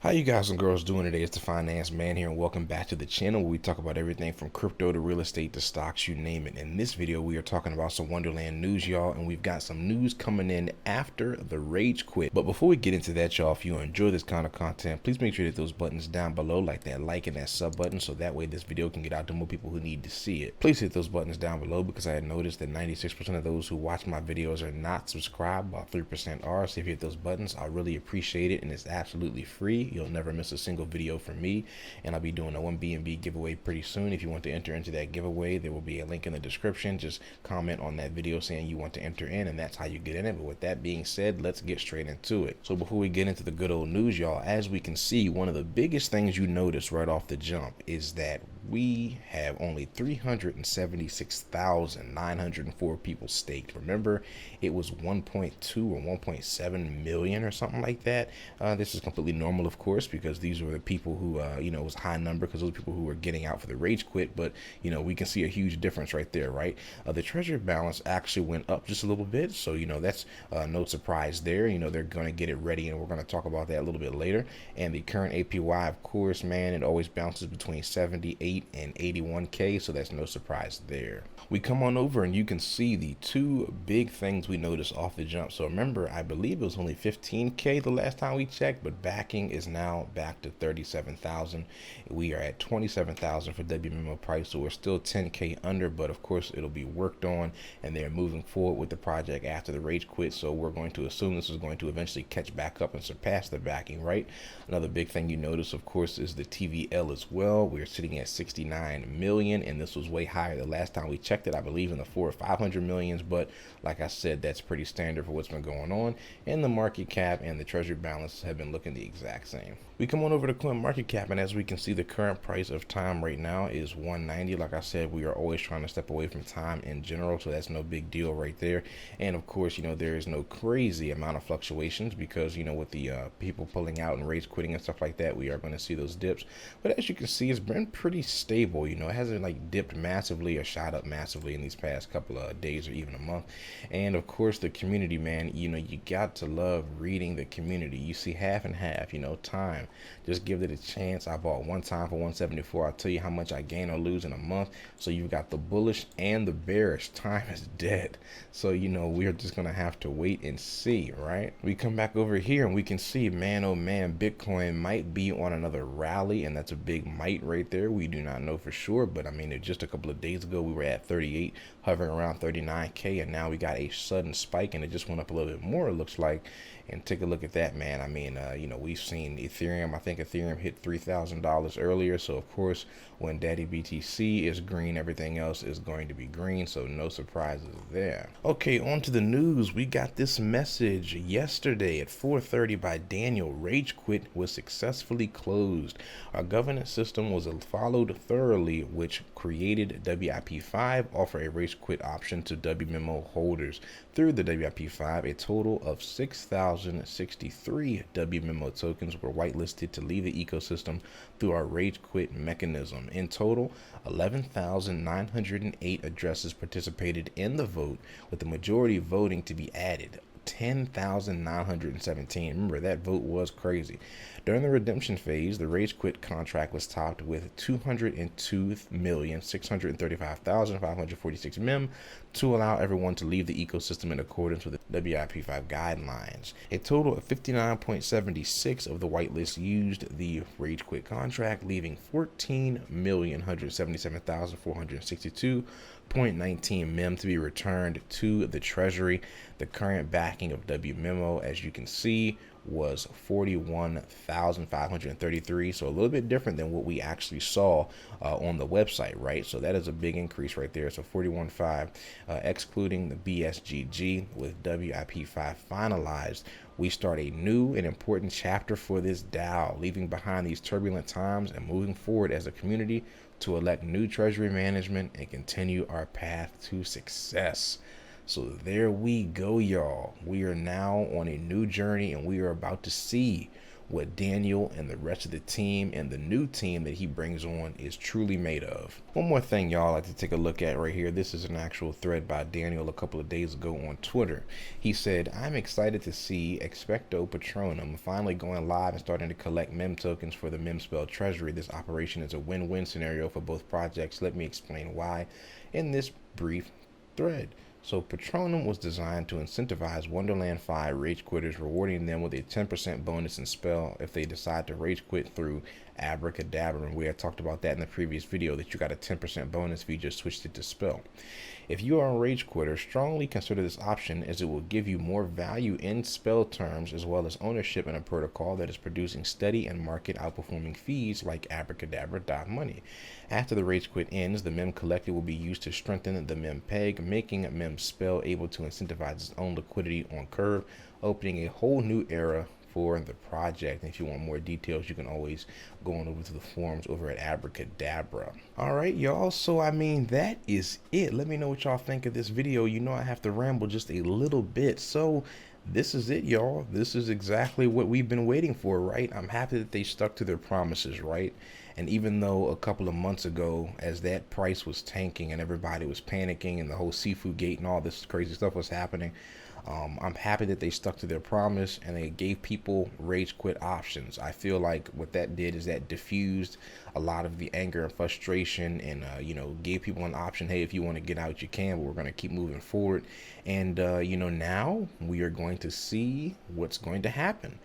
How you guys and girls doing today? It's the Finance Man here, and welcome back to the channel where we talk about everything from crypto to real estate to stocks, you name it. In this video, we are talking about some Wonderland news, y'all, and we've got some news coming in after the rage quit. But before we get into that, y'all, if you enjoy this kind of content, please make sure to hit those buttons down below, like that like and that sub button, so that way this video can get out to more people who need to see it. Please hit those buttons down below because I had noticed that 96% of those who watch my videos are not subscribed, about 3% are. So if you hit those buttons, I really appreciate it, and it's absolutely free. You'll never miss a single video from me, and I'll be doing a 1BNB giveaway pretty soon. If you want to enter into that giveaway, there will be a link in the description. Just comment on that video saying you want to enter in, and that's how you get in it. But with that being said, let's get straight into it. So before we get into the good old news, y'all, as we can see, one of the biggest things you notice right off the jump is that we have only 376,904 people staked. Remember, it was 1.2 or 1.7 million or something like that. This is completely normal, of course, because these were the people who, it was a high number because those people who were getting out for the rage quit. But, we can see a huge difference right there, right? The treasury balance actually went up just a little bit. So, that's no surprise there. They're going to get it ready, and we're going to talk about that a little bit later. And the current APY, of course, man, it always bounces between 78 and 81K, so that's no surprise there. We come on over and you can see the two big things we noticed off the jump. So remember, I believe it was only 15K the last time we checked, but backing is now back to 37,000. We are at 27,000 for WMMO price, so we're still 10K under, but of course it'll be worked on, and they're moving forward with the project after the rage quit. So we're going to assume this is going to eventually catch back up and surpass the backing, right? Another big thing you notice, of course, is the TVL as well. We're sitting at 69 million, and this was way higher the last time we checked it, I believe in the 400 or 500 millions, but like I said, that's pretty standard for what's been going on, and the market cap and the treasury balance have been looking the exact same. We come on over to coin market cap, and as we can see, the current price of time right now is 190. Like I said, we are always trying to step away from time in general, so that's no big deal right there. And of course, there is no crazy amount of fluctuations because with the people pulling out and rage quitting and stuff like that, we are going to see those dips. But as you can see, it's been pretty stable. It hasn't like dipped massively or shot up massively in these past couple of days or even a month. And of course, the community, man, you got to love reading the community. You see half and half, time. Just give it a chance. I bought one time for 174. I'll tell you how much I gain or lose in a month. So you've got the bullish and the bearish. Time is dead. So we're just gonna have to wait and see, right? We come back over here and we can see, man, oh man, Bitcoin might be on another rally, and that's a big might right there. We do not know for sure, but I mean, just a couple of days ago we were at 38, hovering around 39K, and now we got a sudden spike, and it just went up a little bit more, it looks like. And take a look at that, man. I mean, we've seen Ethereum. I think Ethereum hit $3,000 earlier. So, of course, when Daddy BTC is green, everything else is going to be green. So, no surprises there. Okay, on to the news. We got this message yesterday at 4:30 by Danielle. Rage quit was successfully closed. Our governance system was followed thoroughly, which created WIP5, offer a rage quit option to WMMO holders. Through the WIP5, a total of 6,063 WMMO tokens were whitelisted to leave the ecosystem through our rage quit mechanism. In total, 11,908 addresses participated in the vote, with the majority voting to be added. 10,917. Remember, that vote was crazy. During the redemption phase, the rage quit contract was topped with 202,635,546 mem to allow everyone to leave the ecosystem in accordance with the WIP5 guidelines. A total of 59.76 of the whitelist used the rage quit contract, leaving 14,177,462.19 mem to be returned to the treasury. The current backing of WMMO, as you can see, was 41,533, so a little bit different than what we actually saw on the website, right? So that is a big increase right there. So 41.5, excluding the BSGG. With WIP5 finalized, we start a new and important chapter for this DAO, leaving behind these turbulent times and moving forward as a community to elect new treasury management and continue our path to success. So there we go, y'all. We are now on a new journey, and we are about to see what Daniel and the rest of the team and the new team that he brings on is truly made of. One more thing y'all like to take a look at right here. This is an actual thread by Daniel a couple of days ago on Twitter. He said, "I'm excited to see Expecto Patronum finally going live and starting to collect mem tokens for the memspell treasury. This operation is a win-win scenario for both projects. Let me explain why in this brief thread." So Patronum was designed to incentivize Wonderland 5 rage quitters, rewarding them with a 10% bonus in spell if they decide to rage quit through Abracadabra. And we had talked about that in the previous video, that you got a 10% bonus if you just switched it to spell. If you are a rage quitter, strongly consider this option, as it will give you more value in spell terms as well as ownership in a protocol that is producing steady and market outperforming fees like Abracadabra.money. After the rage quit ends, the mem collected will be used to strengthen the mem peg, making mem spell able to incentivize its own liquidity on curve, opening a whole new era for the project. And if you want more details, you can always go on over to the forums over at Abracadabra. All right, y'all, so I mean, that is it. Let me know what y'all think of this video. You know I have to ramble just a little bit, so this is it, y'all. This is exactly what we've been waiting for, right? I'm happy that they stuck to their promises, right? And even though a couple of months ago, as that price was tanking and everybody was panicking and the whole seafood gate and all this crazy stuff was happening, I'm happy that they stuck to their promise and they gave people rage quit options. I feel like what that did is that diffused a lot of the anger and frustration, and you know, gave people an option. Hey, if you want to get out, you can, but we're going to keep moving forward. And you know, now we are going to see what's going to happen.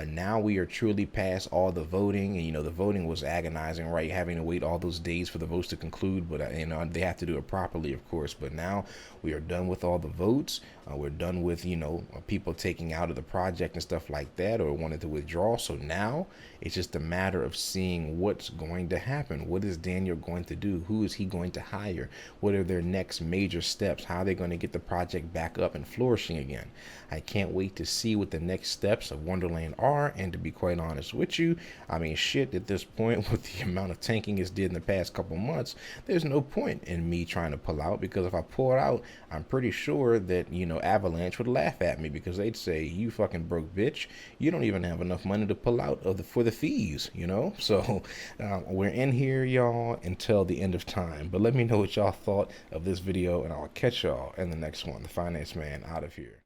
Now we are truly past all the voting, and you know, the voting was agonizing, right? Having to wait all those days for the votes to conclude, but you know, they have to do it properly, of course. But now we are done with all the votes. We're done with, you know, people taking out of the project and stuff like that, or wanted to withdraw. So now it's just a matter of seeing what's going to happen. What is Daniel going to do? Who is he going to hire? What are their next major steps? How are they going to get the project back up and flourishing again? I can't wait to see what the next steps of Wonderland are. And to be quite honest with you, I mean, shit, at this point, with the amount of tanking it's did in the past couple months, there's no point in me trying to pull out, because if I pull it out, I'm pretty sure that, you know, Avalanche would laugh at me, because they'd say, "You fucking broke bitch, you don't even have enough money to pull out of for the fees," you know. So we're in here, y'all, until the end of time. But let me know what y'all thought of this video, and I'll catch y'all in the next one. The Finance Man out of here.